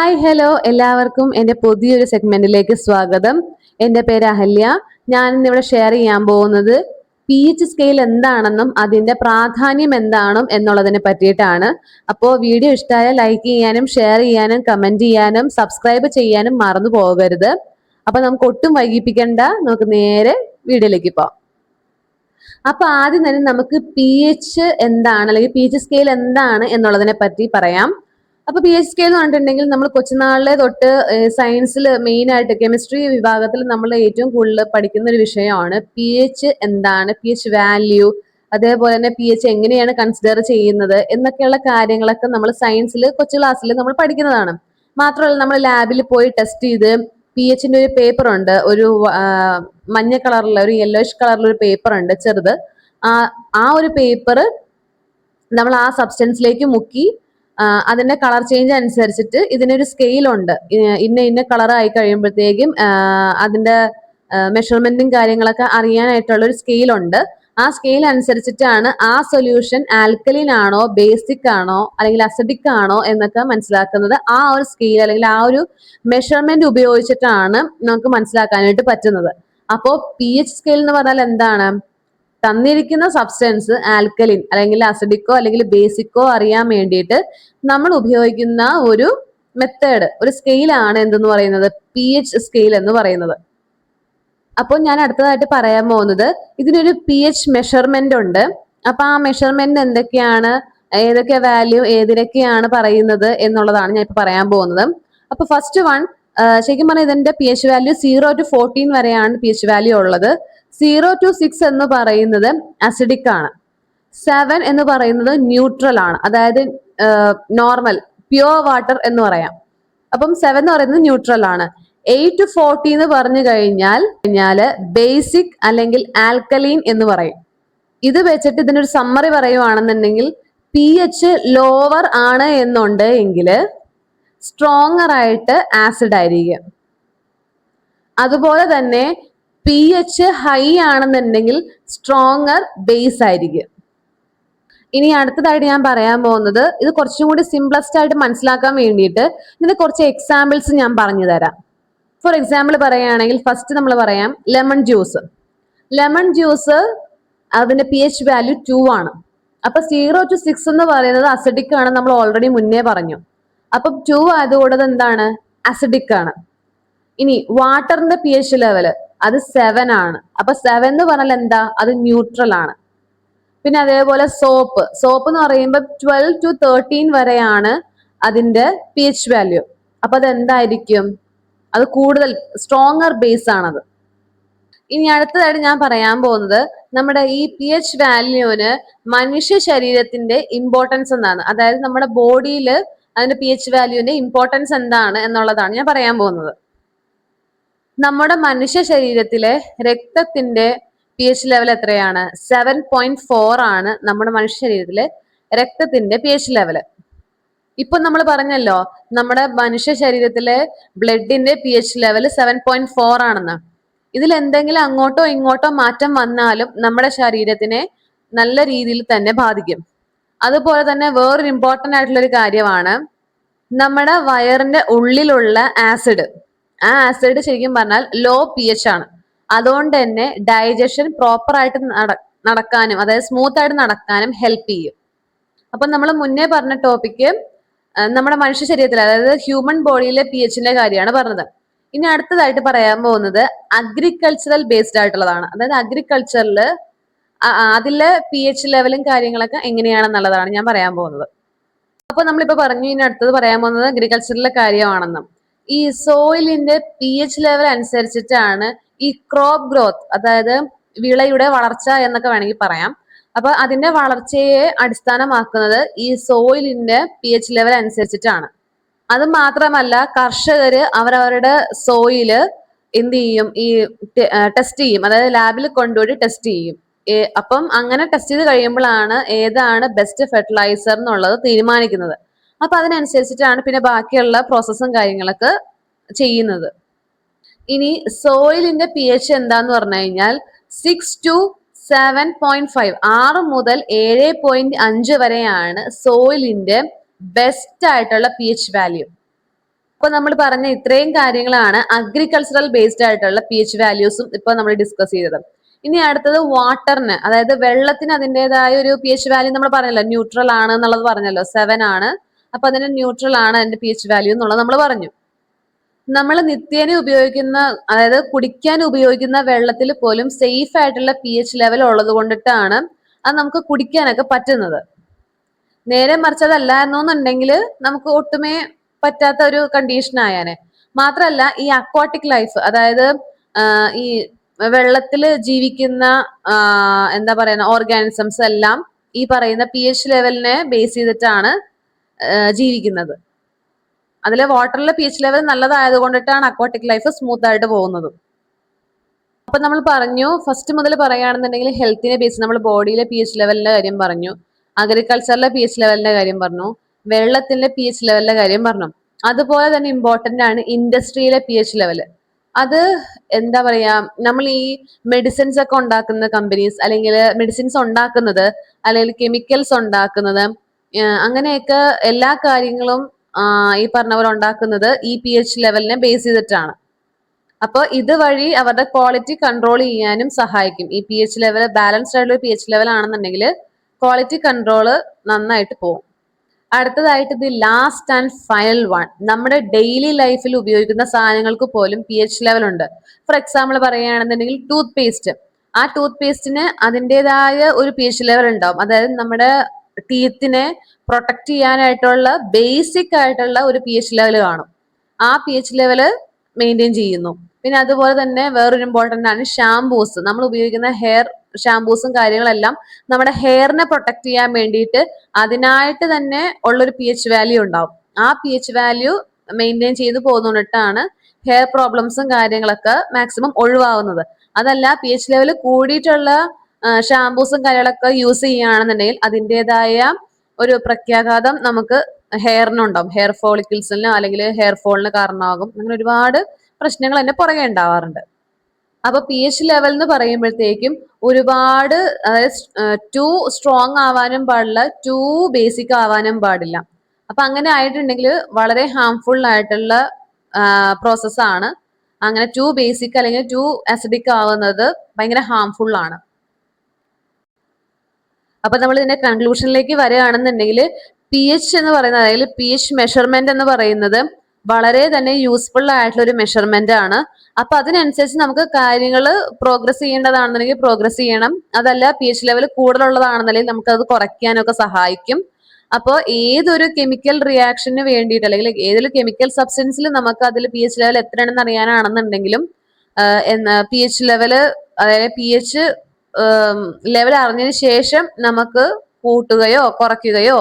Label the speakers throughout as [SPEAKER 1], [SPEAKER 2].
[SPEAKER 1] Hi hello എല്ലാവർക്കും എൻ്റെ പുതിയൊരു സെഗ്മെന്റിലേക്ക് സ്വാഗതം. എൻ്റെ പേര് അഹല്യ. ഞാൻ ഇന്നിവിടെ ഷെയർ ചെയ്യാൻ പോകുന്നത് പി എച്ച് സ്കെയിൽ എന്താണെന്നും അതിന്റെ പ്രാധാന്യം എന്താണെന്നും എന്നുള്ളതിനെ പറ്റിയിട്ടാണ്. അപ്പോൾ വീഡിയോ ഇഷ്ടമായാൽ ലൈക്ക് ചെയ്യാനും ഷെയർ ചെയ്യാനും കമന്റ് ചെയ്യാനും സബ്സ്ക്രൈബ് ചെയ്യാനും മറന്നു പോകരുത്. അപ്പൊ നമുക്ക് ഒട്ടും വൈകിപ്പിക്കണ്ട, നമുക്ക് നേരെ വീഡിയോയിലേക്ക് പോകാം. അപ്പൊ ആദ്യം തന്നെ നമുക്ക് പി എച്ച് എന്താണ് അല്ലെങ്കിൽ പി എച്ച് സ്കെയിൽ എന്താണ് എന്നുള്ളതിനെ പറ്റി പറയാം. അപ്പൊ പി എച്ച് സ്കെയിൽ എന്ന് പറഞ്ഞിട്ടുണ്ടെങ്കിൽ നമ്മൾ കൊച്ചുനാളിലെ തൊട്ട് സയൻസിൽ മെയിൻ ആയിട്ട് കെമിസ്ട്രി വിഭാഗത്തിൽ നമ്മൾ ഏറ്റവും കൂടുതൽ പഠിക്കുന്ന ഒരു വിഷയമാണ് പി എച്ച് എന്താണ്, പി എച്ച് വാല്യൂ, അതേപോലെ തന്നെ പി എച്ച് എങ്ങനെയാണ് കൺസിഡർ ചെയ്യുന്നത് എന്നൊക്കെയുള്ള കാര്യങ്ങളൊക്കെ നമ്മൾ സയൻസിൽ കൊച്ചു ക്ലാസ്സിൽ നമ്മൾ പഠിക്കുന്നതാണ്. മാത്രമല്ല നമ്മൾ ലാബിൽ പോയി ടെസ്റ്റ് ചെയ്ത് പി എച്ചിന്റെ ഒരു പേപ്പർ ഉണ്ട്, ഒരു മഞ്ഞ കളറിലുള്ള ഒരു യെല്ലോയിഷ് കളറിലുള്ള ഒരു പേപ്പർ ഉണ്ട് ചെറുത്. ആ ഒരു പേപ്പർ നമ്മൾ ആ സബ്സ്റ്റൻസിലേക്ക് മുക്കി അതിന്റെ കളർ ചേഞ്ച് അനുസരിച്ചിട്ട് ഇതിനൊരു സ്കെയിൽ ഉണ്ട്. ഇന്ന കളർ ആയി കഴിയുമ്പോഴത്തേക്കും അതിന്റെ മെഷർമെന്റും കാര്യങ്ങളൊക്കെ അറിയാനായിട്ടുള്ള ഒരു സ്കെയിൽ ഉണ്ട്. ആ സ്കെയിൽ അനുസരിച്ചിട്ടാണ് ആ സൊല്യൂഷൻ ആൽക്കലിൻ ആണോ ബേസിക് ആണോ അല്ലെങ്കിൽ അസിഡിക് ആണോ എന്നൊക്കെ മനസ്സിലാക്കുന്നത്. ആ ഒരു സ്കെയിൽ അല്ലെങ്കിൽ ആ ഒരു മെഷർമെന്റ് ഉപയോഗിച്ചിട്ടാണ് നമുക്ക് മനസ്സിലാക്കാനായിട്ട് പറ്റുന്നത്. അപ്പോൾ പി എച്ച് സ്കെയിൽ എന്ന് പറഞ്ഞാൽ എന്താണ്? തന്നിരിക്കുന്ന സബ്സ്റ്റൻസ് ആൽക്കലിൻ അല്ലെങ്കിൽ അസിഡിക്കോ അല്ലെങ്കിൽ ബേസിക്കോ അറിയാൻ വേണ്ടിയിട്ട് നമ്മൾ ഉപയോഗിക്കുന്ന ഒരു മെത്തേഡ്, ഒരു സ്കെയിലാണ് എന്തെന്ന് പറയുന്നത്, പി എച്ച് സ്കെയിൽ എന്ന് പറയുന്നത്. അപ്പോൾ ഞാൻ അടുത്തതായിട്ട് പറയാൻ പോകുന്നത് ഇതിനൊരു പി എച്ച് മെഷർമെന്റ് ഉണ്ട്. അപ്പൊ ആ മെഷർമെന്റ് എന്തൊക്കെയാണ്, ഏതൊക്കെ വാല്യൂ ഏതിനൊക്കെയാണ് പറയുന്നത് എന്നുള്ളതാണ് ഞാൻ ഇപ്പൊ പറയാൻ പോകുന്നത്. അപ്പൊ ഫസ്റ്റ് വൺ, ശരിക്കും പറഞ്ഞാൽ ഇതിന്റെ പി എച്ച് വാല്യൂ 0 to 14 വരെയാണ് പി എച്ച് വാല്യൂ ഉള്ളത്. 0 to 6 എന്ന് പറയുന്നത് അസിഡിക് ആണ്. 7 എന്ന് പറയുന്നത് ന്യൂട്രൽ ആണ്, അതായത് നോർമൽ പ്യുവർ വാട്ടർ എന്ന് പറയാം. അപ്പം 7 എന്ന് പറയുന്നത് ന്യൂട്രൽ ആണ്. 8 to 40 എന്ന് പറഞ്ഞു കഴിഞ്ഞാല് ബേസിക് അല്ലെങ്കിൽ ആൽക്കലീൻ എന്ന് പറയും. ഇത് വെച്ചിട്ട് ഇതിനൊരു സമ്മറി പറയുവാണെന്നുണ്ടെങ്കിൽ പി എച്ച് ലോവർ ആണ് എന്നുണ്ടെങ്കിൽ സ്ട്രോങ്ങർ ആയിട്ട് ആസിഡ് ആയിരിക്കും. അതുപോലെ തന്നെ പി എച്ച് ഹൈ ആണെന്നുണ്ടെങ്കിൽ സ്ട്രോങ്ങർ ബേസ് ആയിരിക്കും. ഇനി അടുത്തതായിട്ട് ഞാൻ പറയാൻ പോകുന്നത്, ഇത് കുറച്ചും കൂടി സിംപ്ലസ്റ്റ് ആയിട്ട് മനസ്സിലാക്കാൻ വേണ്ടിയിട്ട് ഇതിന്റെ കുറച്ച് എക്സാമ്പിൾസ് ഞാൻ പറഞ്ഞു തരാം. ഫോർ എക്സാമ്പിൾ പറയുകയാണെങ്കിൽ ഫസ്റ്റ് നമ്മൾ പറയാം ലെമൺ ജ്യൂസ്. ലെമൺ ജ്യൂസ് അതിന്റെ പി എച്ച് വാല്യൂ 2 ആണ്. അപ്പൊ 0 to 6 എന്ന് പറയുന്നത് അസിഡിക് ആണ്, നമ്മൾ ഓൾറെഡി മുന്നേ പറഞ്ഞു. അപ്പൊ 2 ആയതുകൊണ്ട് എന്താണ്, അസിഡിക് ആണ്. ഇനി വാട്ടറിന്റെ പി എച്ച് ലെവല് അത് 7 ആണ്. അപ്പൊ 7 എന്ന് പറഞ്ഞാൽ എന്താ, അത് ന്യൂട്രൽ ആണ്. പിന്നെ അതേപോലെ സോപ്പ് എന്ന് പറയുമ്പോൾ 12 to 13 വരെയാണ് അതിന്റെ പി എച്ച് വാല്യൂ. അപ്പൊ അത് എന്തായിരിക്കും, അത് കൂടുതൽ സ്ട്രോങ്ങർ ബേസ് ആണത്. ഇനി അടുത്തതായിട്ട് ഞാൻ പറയാൻ പോകുന്നത് നമ്മുടെ ഈ പി എച്ച് വാല്യൂവിന് മനുഷ്യ ശരീരത്തിന്റെ ഇമ്പോർട്ടൻസ് എന്താണ്, അതായത് നമ്മുടെ ബോഡിയിൽ അതിന്റെ പി എച്ച് വാല്യൂവിന്റെ ഇമ്പോർട്ടൻസ് എന്താണ് എന്നുള്ളതാണ് ഞാൻ പറയാൻ പോകുന്നത്. നമ്മുടെ മനുഷ്യ ശരീരത്തിലെ രക്തത്തിന്റെ പി എച്ച് ലെവൽ എത്രയാണ്? 7.4 ആണ് നമ്മുടെ മനുഷ്യ ശരീരത്തിലെ രക്തത്തിന്റെ പി എച്ച് ലെവല്. ഇപ്പൊ നമ്മൾ പറഞ്ഞല്ലോ നമ്മുടെ മനുഷ്യ ശരീരത്തിലെ ബ്ലഡിന്റെ പി എച്ച് ലെവൽ 7.4 ആണെന്ന്. ഇതിൽ എന്തെങ്കിലും അങ്ങോട്ടോ ഇങ്ങോട്ടോ മാറ്റം വന്നാലും നമ്മുടെ ശരീരത്തിനെ നല്ല രീതിയിൽ തന്നെ ബാധിക്കും. അതുപോലെ തന്നെ വേറൊരു ഇമ്പോർട്ടന്റ് ആയിട്ടുള്ള ഒരു കാര്യമാണ് നമ്മുടെ വയറിന്റെ ഉള്ളിലുള്ള ആസിഡ്. ആ ആസിഡ് ശരിക്കും പറഞ്ഞാൽ ലോ പി എച്ച് ആണ്. അതുകൊണ്ട് തന്നെ ഡൈജഷൻ പ്രോപ്പർ ആയിട്ട് നടക്കാനും അതായത് സ്മൂത്ത് ആയിട്ട് നടക്കാനും ഹെൽപ്പ് ചെയ്യും. അപ്പൊ നമ്മൾ മുന്നേ പറഞ്ഞ ടോപ്പിക്ക് നമ്മുടെ മനുഷ്യ ശരീരത്തിൽ അതായത് ഹ്യൂമൻ ബോഡിയിലെ പി എച്ചിന്റെ കാര്യമാണ് പറഞ്ഞത്. ഇനി അടുത്തതായിട്ട് പറയാൻ പോകുന്നത് അഗ്രികൾച്ചറൽ ബേസ്ഡ് ആയിട്ടുള്ളതാണ്. അതായത് അഗ്രികൾച്ചറിൽ അതിലെ പി എച്ച് ലെവലും കാര്യങ്ങളൊക്കെ എങ്ങനെയാണെന്നുള്ളതാണ് ഞാൻ പറയാൻ പോകുന്നത്. അപ്പൊ നമ്മളിപ്പോ പറഞ്ഞു, ഇനി അടുത്തത് പറയാൻ പോകുന്നത് അഗ്രികൾച്ചറിലെ കാര്യമാണെന്നും. ഈ സോയിലിന്റെ പി എച്ച് ലെവൽ അനുസരിച്ചിട്ടാണ് ഈ ക്രോപ്പ് ഗ്രോത്ത്, അതായത് വിളയുടെ വളർച്ച എന്നൊക്കെ വേണമെങ്കിൽ പറയാം. അപ്പൊ അതിന്റെ വളർച്ചയെ അടിസ്ഥാനമാക്കുന്നത് ഈ സോയിലിന്റെ പി എച്ച് ലെവൽ അനുസരിച്ചിട്ടാണ്. അത് മാത്രമല്ല കർഷകര് അവരവരുടെ സോയില് എന്ത് ചെയ്യും, ഈ ടെസ്റ്റ് ചെയ്യും, അതായത് ലാബിൽ കൊണ്ടുപോയി ടെസ്റ്റ് ചെയ്യും. അപ്പം അങ്ങനെ ടെസ്റ്റ് ചെയ്ത് കഴിയുമ്പോഴാണ് ഏതാണ് ബെസ്റ്റ് ഫെർട്ടിലൈസർ എന്നുള്ളത് തീരുമാനിക്കുന്നത്. അപ്പൊ അതിനനുസരിച്ചിട്ടാണ് പിന്നെ ബാക്കിയുള്ള പ്രോസസ്സും കാര്യങ്ങളൊക്കെ ചെയ്യുന്നത്. ഇനി സോയിലിന്റെ പി എച്ച് എന്താന്ന് പറഞ്ഞു കഴിഞ്ഞാൽ 6 to 7.5, 6 മുതൽ 7.5 വരെയാണ് സോയിലിന്റെ ബെസ്റ്റ് ആയിട്ടുള്ള പി എച്ച് വാല്യൂ. അപ്പൊ നമ്മൾ പറഞ്ഞ ഇത്രയും കാര്യങ്ങളാണ് അഗ്രികൾച്ചറൽ ബേസ്ഡ് ആയിട്ടുള്ള പി എച്ച് വാല്യൂസും ഇപ്പൊ നമ്മൾ ഡിസ്കസ് ചെയ്തത്. ഇനി അടുത്തത് വാട്ടറിന്, അതായത് വെള്ളത്തിന് അതിൻ്റെതായ ഒരു പി എച്ച് വാല്യൂ നമ്മൾ പറഞ്ഞല്ലോ, ന്യൂട്രൽ ആണ് എന്നുള്ളത് പറഞ്ഞല്ലോ, 7 ആണ്. അപ്പൊ അതിന് ന്യൂട്രൽ ആണ് അതിന്റെ പി എച്ച് വാല്യൂ എന്നുള്ളത് നമ്മൾ പറഞ്ഞു. നമ്മൾ നിത്യേന ഉപയോഗിക്കുന്ന, അതായത് കുടിക്കാൻ ഉപയോഗിക്കുന്ന വെള്ളത്തിൽ പോലും സേഫ് ആയിട്ടുള്ള പി എച്ച് ലെവൽ ഉള്ളത് കൊണ്ടിട്ടാണ് അത് നമുക്ക് കുടിക്കാനൊക്കെ പറ്റുന്നത്. നേരെ മറിച്ച് അതല്ലായിരുന്നുണ്ടെങ്കിൽ നമുക്ക് ഒട്ടുമേ പറ്റാത്ത ഒരു കണ്ടീഷൻ ആയാനെ. മാത്രല്ല ഈ അക്വാട്ടിക് ലൈഫ്, അതായത് ഈ വെള്ളത്തിൽ ജീവിക്കുന്ന എന്താ പറയുന്ന ഓർഗാനിസംസ് എല്ലാം ഈ പറയുന്ന പി എച്ച് ലെവലിനെ ബേസ് ചെയ്തിട്ടാണ് ജീവിക്കുന്നത്. അതിലെ വാട്ടറിലെ പി എച്ച് ലെവൽ നല്ലതായത് കൊണ്ടിട്ടാണ് അക്വാട്ടിക് ലൈഫ് സ്മൂത്ത് ആയിട്ട് പോകുന്നത്. അപ്പൊ നമ്മൾ പറഞ്ഞു, ഫസ്റ്റ് മുതൽ പറയുകയാണെന്നുണ്ടെങ്കിൽ ഹെൽത്തിനെ ബേസ്, നമ്മൾ ബോഡിയിലെ പി എച്ച് ലെവലിന്റെ കാര്യം പറഞ്ഞു, അഗ്രികൾച്ചറിലെ പി എച്ച് ലെവലിന്റെ കാര്യം പറഞ്ഞു, വെള്ളത്തിന്റെ പി എച്ച് ലെവലിന്റെ കാര്യം പറഞ്ഞു. അതുപോലെ തന്നെ ഇമ്പോർട്ടന്റ് ആണ് ഇൻഡസ്ട്രിയിലെ പി എച്ച് ലെവല്. അത് എന്താ പറയാ, നമ്മൾ ഈ മെഡിസിൻസ് ഒക്കെ ഉണ്ടാക്കുന്ന കമ്പനീസ്, അല്ലെങ്കിൽ മെഡിസിൻസ് ഉണ്ടാക്കുന്നത്, അല്ലെങ്കിൽ കെമിക്കൽസ് ഉണ്ടാക്കുന്നത്, അങ്ങനെയൊക്കെ എല്ലാ കാര്യങ്ങളും ഈ പറഞ്ഞ പോലെ ഉണ്ടാക്കുന്നത് ഈ പി എച്ച് ലെവലിനെ ബേസ് ചെയ്തിട്ടാണ്. അപ്പോൾ ഇതുവഴി അവരുടെ ക്വാളിറ്റി കൺട്രോൾ ചെയ്യാനും സഹായിക്കും. ഈ പി എച്ച് ലെവൽ ബാലൻസ്ഡ് ആയിട്ടുള്ള പി എച്ച് ലെവൽ ആണെന്നുണ്ടെങ്കിൽ ക്വാളിറ്റി കൺട്രോള് നന്നായിട്ട് പോകും. അടുത്തതായിട്ട് ഇത് ലാസ്റ്റ് ആൻഡ് ഫൈനൽ വൺ, നമ്മുടെ ഡെയിലി ലൈഫിൽ ഉപയോഗിക്കുന്ന സാധനങ്ങൾക്ക് പോലും പി എച്ച് ലെവൽ ഉണ്ട്. ഫോർ എക്സാമ്പിൾ പറയുകയാണെന്നുണ്ടെങ്കിൽ ടൂത്ത് പേസ്റ്റ്, ആ ടൂത്ത് പേസ്റ്റിന് അതിൻ്റെതായ ഒരു പി എച്ച് ലെവൽ ഉണ്ടാവും. അതായത് നമ്മുടെ ടീത്തിനെ പ്രൊട്ടക്ട് ചെയ്യാനായിട്ടുള്ള ബേസിക് ആയിട്ടുള്ള ഒരു പി എച്ച് ലെവൽ കാണും. ആ പി എച്ച് ലെവല് മെയിൻറ്റെയിൻ ചെയ്യുന്നു. പിന്നെ അതുപോലെ തന്നെ വേറൊരു ഇമ്പോർട്ടന്റ് ആണ് ഷാംപൂസ്. നമ്മൾ ഉപയോഗിക്കുന്ന ഹെയർ ഷാംപൂസും കാര്യങ്ങളെല്ലാം നമ്മുടെ ഹെയറിനെ പ്രൊട്ടക്ട് ചെയ്യാൻ വേണ്ടിയിട്ട് അതിനായിട്ട് തന്നെ ഉള്ളൊരു പി എച്ച് വാല്യൂ ഉണ്ടാവും. ആ പി എച്ച് വാല്യൂ മെയിൻറ്റെയിൻ ചെയ്ത് പോകുന്നിട്ടാണ് ഹെയർ പ്രോബ്ലംസും കാര്യങ്ങളൊക്കെ മാക്സിമം ഒഴിവാകുന്നത്. അതല്ല പി എച്ച് ലെവൽ കൂടിയിട്ടുള്ള ഷാംപൂസും കാര്യങ്ങളൊക്കെ യൂസ് ചെയ്യുകയാണെന്നുണ്ടെങ്കിൽ അതിൻ്റെതായ ഒരു പ്രത്യാഘാതം നമുക്ക് ഹെയറിനുണ്ടാവും. ഹെയർ ഫോളിക്കിൾസിനോ അല്ലെങ്കിൽ ഹെയർ ഫോളിന് കാരണമാകും. അങ്ങനെ ഒരുപാട് പ്രശ്നങ്ങൾ തന്നെ പുറകെ ഉണ്ടാവാറുണ്ട്. അപ്പൊ പി എച്ച് ലെവൽ എന്ന് പറയുമ്പോഴത്തേക്കും ഒരുപാട്, അതായത് ടു സ്ട്രോങ് ആവാനും പാടില്ല, ടു ബേസിക് ആവാനും പാടില്ല. അപ്പൊ അങ്ങനെ ആയിട്ടുണ്ടെങ്കിൽ വളരെ ഹാംഫുൾ ആയിട്ടുള്ള പ്രോസസ്സാണ്. അങ്ങനെ ടു ബേസിക് അല്ലെങ്കിൽ ടു അസിഡിക് ആവുന്നത് ഭയങ്കര ഹാംഫുൾ ആണ്. അപ്പൊ നമ്മൾ ഇതിന്റെ കൺക്ലൂഷനിലേക്ക് വരികയാണെന്നുണ്ടെങ്കിൽ പി എച്ച് എന്ന് പറയുന്നത്, അതായത് പി എച്ച് മെഷർമെന്റ് എന്ന് പറയുന്നത് വളരെ തന്നെ യൂസ്ഫുൾ ആയിട്ടുള്ള ഒരു മെഷർമെന്റ് ആണ്. അപ്പൊ അതിനനുസരിച്ച് നമുക്ക് കാര്യങ്ങൾ പ്രോഗ്രസ് ചെയ്യേണ്ടതാണെന്നുണ്ടെങ്കിൽ പ്രോഗ്രസ് ചെയ്യണം. അതല്ല പി എച്ച് ലെവൽ കൂടുതലുള്ളതാണെന്നുണ്ടെങ്കിൽ നമുക്ക് അത് കുറയ്ക്കാനൊക്കെ സഹായിക്കും. അപ്പോൾ ഏതൊരു കെമിക്കൽ റിയാക്ഷന് വേണ്ടിയിട്ട്, അല്ലെങ്കിൽ ഏതൊരു കെമിക്കൽ സബ്സ്റ്റൻസിൽ നമുക്ക് അതിൽ പി എച്ച് ലെവൽ എത്രയാണെന്ന് അറിയാനാണെന്നുണ്ടെങ്കിലും പി എച്ച് ലെവല്, അതായത് പി എച്ച് ലെവൽ അറിഞ്ഞതിന് ശേഷം നമുക്ക് കൂട്ടുകയോ കുറയ്ക്കുകയോ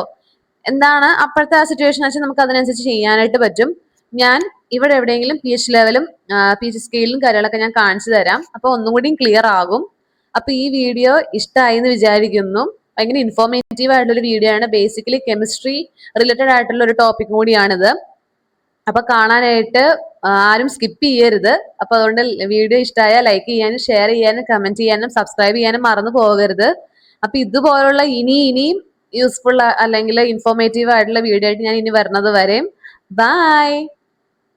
[SPEAKER 1] എന്താണ് അപ്പോഴത്തെ ആ സിറ്റുവേഷൻ വെച്ചാൽ നമുക്ക് അതിനനുസരിച്ച് ചെയ്യാനായിട്ട് പറ്റും. ഞാൻ ഇവിടെ എവിടെയെങ്കിലും പി എച്ച് ലെവലും പി എച്ച് സ്കെയിലും കാര്യങ്ങളൊക്കെ ഞാൻ കാണിച്ചു തരാം. അപ്പൊ ഒന്നും കൂടി ക്ലിയർ ആകും. അപ്പൊ ഈ വീഡിയോ ഇഷ്ടമായി എന്ന് വിചാരിക്കുന്നു. ഭയങ്കര ഇൻഫോർമേറ്റീവ് ആയിട്ടുള്ള ഒരു വീഡിയോ ആണ്. ബേസിക്കലി കെമിസ്ട്രി റിലേറ്റഡ് ആയിട്ടുള്ള ഒരു ടോപ്പിക് കൂടിയാണിത്. അപ്പൊ കാണാനായിട്ട് ആരും സ്കിപ്പ് ചെയ്യരുത്. അപ്പൊ അതുകൊണ്ട് വീഡിയോ ഇഷ്ടമായാൽ ലൈക്ക് ചെയ്യാനും ഷെയർ ചെയ്യാനും കമന്റ് ചെയ്യാനും സബ്സ്ക്രൈബ് ചെയ്യാനും മറന്നു പോകരുത്. അപ്പൊ ഇതുപോലുള്ള ഇനിയും യൂസ്ഫുൾ അല്ലെങ്കിൽ ഇൻഫോർമേറ്റീവ് ആയിട്ടുള്ള വീഡിയോ ആയിട്ട് ഞാൻ ഇനി വരുന്നത് വരെ ബൈ.